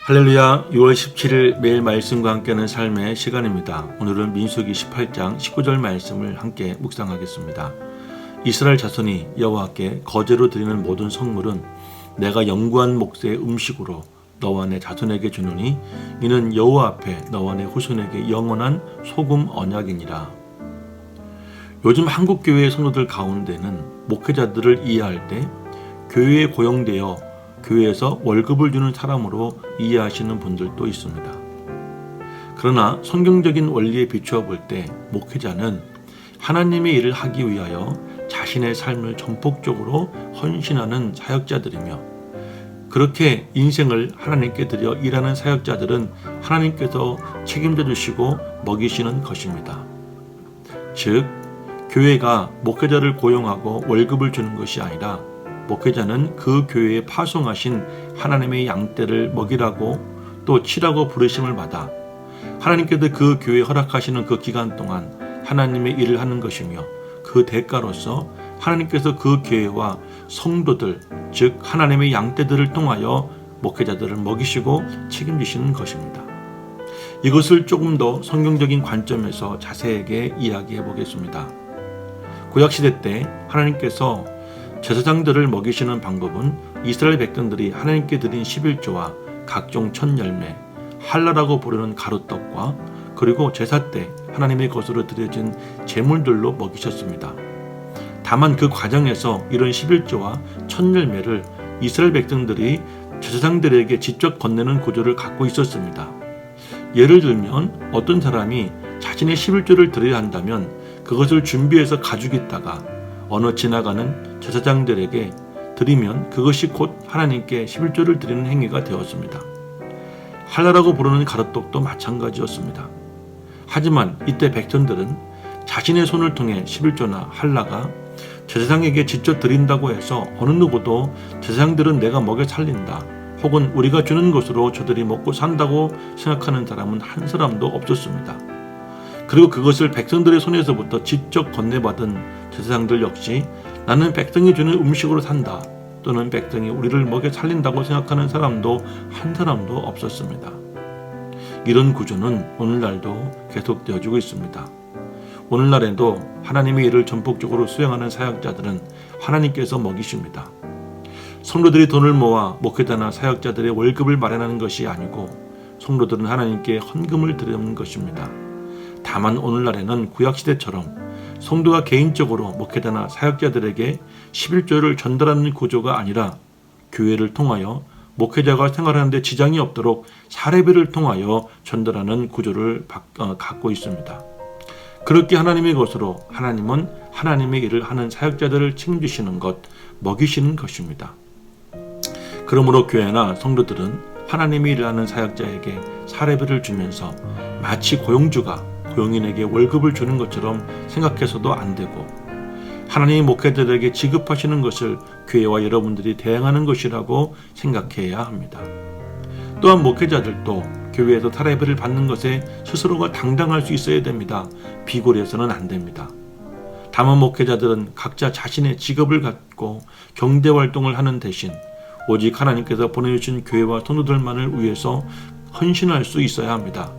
할렐루야. 6월 17일 매일 말씀과 함께하는 삶의 시간입니다. 오늘은 민수기 18장 19절 말씀을 함께 묵상하겠습니다. 이스라엘 자손이 여호와께 거제로 드리는 모든 성물은 내가 영구한 몫의 음식으로 너와 내 자손에게 주노니 이는 여호와 앞에 너와 내 후손에게 영원한 소금 언약이니라. 요즘 한국교회 성도들 가운데는 목회자들을 이해할 때 교회에 고용되어 교회에서 월급을 주는 사람으로 이해하시는 분들도 있습니다. 그러나 성경적인 원리에 비추어 볼 때 목회자는 하나님의 일을 하기 위하여 자신의 삶을 전폭적으로 헌신하는 사역자들이며, 그렇게 인생을 하나님께 드려 일하는 사역자들은 하나님께서 책임져 주시고 먹이시는 것입니다. 즉, 교회가 목회자를 고용하고 월급을 주는 것이 아니라 목회자는 그 교회에 파송하신 하나님의 양떼를 먹이라고 또 치라고 부르심을 받아 하나님께서 그 교회에 허락하시는 그 기간 동안 하나님의 일을 하는 것이며, 그 대가로서 하나님께서 그 교회와 성도들, 즉 하나님의 양떼들을 통하여 목회자들을 먹이시고 책임지시는 것입니다. 이것을 조금 더 성경적인 관점에서 자세하게 이야기해 보겠습니다. 구약시대 때 하나님께서 제사장들을 먹이시는 방법은 이스라엘 백성들이 하나님께 드린 11조와 각종 첫 열매, 할라라고 부르는 가루떡과 그리고 제사 때 하나님의 것으로 드려진 제물들로 먹이셨습니다. 다만 그 과정에서 이런 11조와 첫 열매를 이스라엘 백성들이 제사장들에게 직접 건네는 구조를 갖고 있었습니다. 예를 들면 어떤 사람이 자신의 11조를 드려야 한다면 그것을 준비해서 가지고 있다가 어느 지나가는 제사장들에게 드리면 그것이 곧 하나님께 11조를 드리는 행위가 되었습니다. 할라라고 부르는 가루떡도 마찬가지였습니다. 하지만 이때 백성들은 자신의 손을 통해 11조나 할라가 제사장에게 직접 드린다고 해서 어느 누구도 제사장들은 내가 먹여 살린다, 혹은 우리가 주는 것으로 저들이 먹고 산다고 생각하는 사람은 한 사람도 없었습니다. 그리고 그것을 백성들의 손에서부터 직접 건네받은 제사장들 역시 나는 백성이 주는 음식으로 산다, 또는 백성이 우리를 먹여 살린다고 생각하는 사람도 한 사람도 없었습니다. 이런 구조는 오늘날도 계속되어지고 있습니다. 오늘날에도 하나님의 일을 전폭적으로 수행하는 사역자들은 하나님께서 먹이십니다. 성도들이 돈을 모아 목회자나 사역자들의 월급을 마련하는 것이 아니고 성도들은 하나님께 헌금을 드리는 것입니다. 다만 오늘날에는 구약시대처럼 성도가 개인적으로 목회자나 사역자들에게 11조를 전달하는 구조가 아니라 교회를 통하여 목회자가 생활하는 데 지장이 없도록 사례비를 통하여 전달하는 구조를 갖고 있습니다. 그렇게 하나님의 것으로 하나님은 하나님의 일을 하는 사역자들을 책임지시는 것, 먹이시는 것입니다. 그러므로 교회나 성도들은 하나님의 일을 하는 사역자에게 사례비를 주면서 마치 고용주가 고용인에게 월급을 주는 것처럼 생각해서도 안 되고, 하나님이 목회자들에게 지급하시는 것을 교회와 여러분들이 대행하는 것이라고 생각해야 합니다. 또한 목회자들도 교회에서 사례비를 받는 것에 스스로가 당당할 수 있어야 됩니다. 비굴해서는 안 됩니다. 다만 목회자들은 각자 자신의 직업을 갖고 경제활동을 하는 대신 오직 하나님께서 보내주신 교회와 성도들만을 위해서 헌신할 수 있어야 합니다.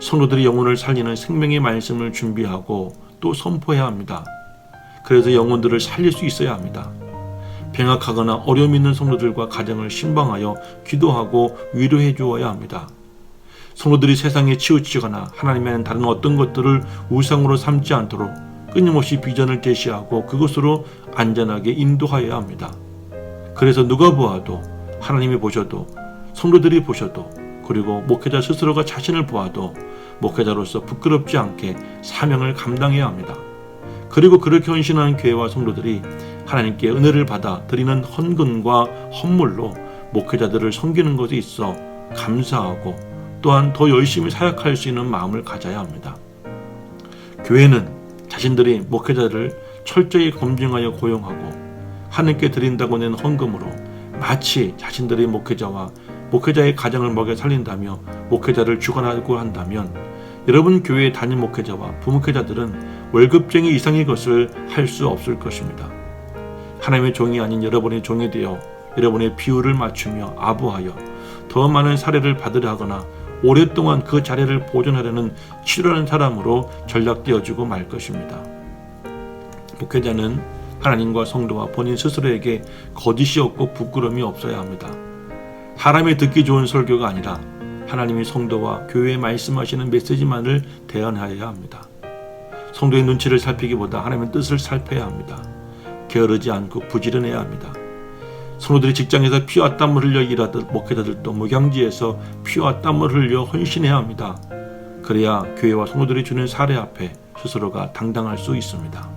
성도들이 영혼을 살리는 생명의 말씀을 준비하고 또 선포해야 합니다. 그래서 영혼들을 살릴 수 있어야 합니다. 병약하거나 어려움 있는 성도들과 가정을 신방하여 기도하고 위로해 주어야 합니다. 성도들이 세상에 치우치거나 하나님의 다른 어떤 것들을 우상으로 삼지 않도록 끊임없이 비전을 제시하고 그것으로 안전하게 인도하여야 합니다. 그래서 누가 보아도, 하나님이 보셔도, 성도들이 보셔도, 그리고 목회자 스스로가 자신을 보아도 목회자로서 부끄럽지 않게 사명을 감당해야 합니다. 그리고 그렇게 헌신하는 교회와 성도들이 하나님께 은혜를 받아 드리는 헌금과 헌물로 목회자들을 섬기는 것에 있어 감사하고 또한 더 열심히 사역할 수 있는 마음을 가져야 합니다. 교회는 자신들이 목회자를 철저히 검증하여 고용하고 하나님께 드린다고 낸 헌금으로 마치 자신들의 목회자와 목회자의 가정을 먹여 살린다며 목회자를 주관하고 한다면 여러분 교회의 담임 목회자와 부목회자들은 월급쟁이 이상의 것을 할 수 없을 것입니다. 하나님의 종이 아닌 여러분의 종이 되어 여러분의 비율을 맞추며 아부하여 더 많은 사례를 받으려 하거나 오랫동안 그 자리를 보존하려는 치열한 사람으로 전락되어지고 말 것입니다. 목회자는 하나님과 성도와 본인 스스로에게 거짓이 없고 부끄러움이 없어야 합니다. 사람이 듣기 좋은 설교가 아니라 하나님이 성도와 교회에 말씀하시는 메시지만을 대언하여야 합니다. 성도의 눈치를 살피기보다 하나님의 뜻을 살펴야 합니다. 게으르지 않고 부지런해야 합니다. 성도들이 직장에서 피와 땀을 흘려 일하듯 목회자들도 목양지에서 피와 땀을 흘려 헌신해야 합니다. 그래야 교회와 성도들이 주는 사례 앞에 스스로가 당당할 수 있습니다.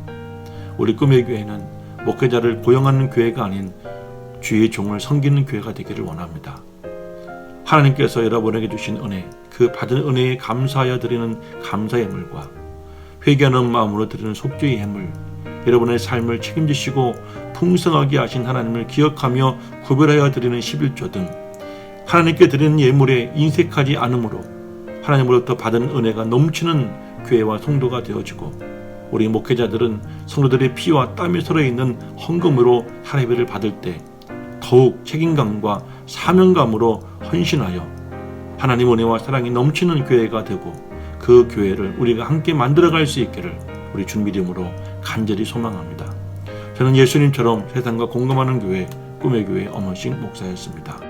우리 꿈의 교회는 목회자를 고용하는 교회가 아닌 주의 종을 섬기는 교회가 되기를 원합니다. 하나님께서 여러분에게 주신 은혜, 그 받은 은혜에 감사하여 드리는 감사의 예물과 회개하는 마음으로 드리는 속죄의 예물, 여러분의 삶을 책임지시고 풍성하게 하신 하나님을 기억하며 구별하여 드리는 11조 등 하나님께 드리는 예물에 인색하지 않으므로 하나님으로부터 받은 은혜가 넘치는 교회와 성도가 되어지고, 우리 목회자들은 성도들의 피와 땀이 서려있는 헌금으로 할례비를 받을 때 더욱 책임감과 사명감으로 헌신하여 하나님 은혜와 사랑이 넘치는 교회가 되고, 그 교회를 우리가 함께 만들어갈 수 있기를 우리 주님 이름으로 간절히 소망합니다. 저는 예수님처럼 세상과 공감하는 교회, 꿈의 교회 엄원식 목사였습니다.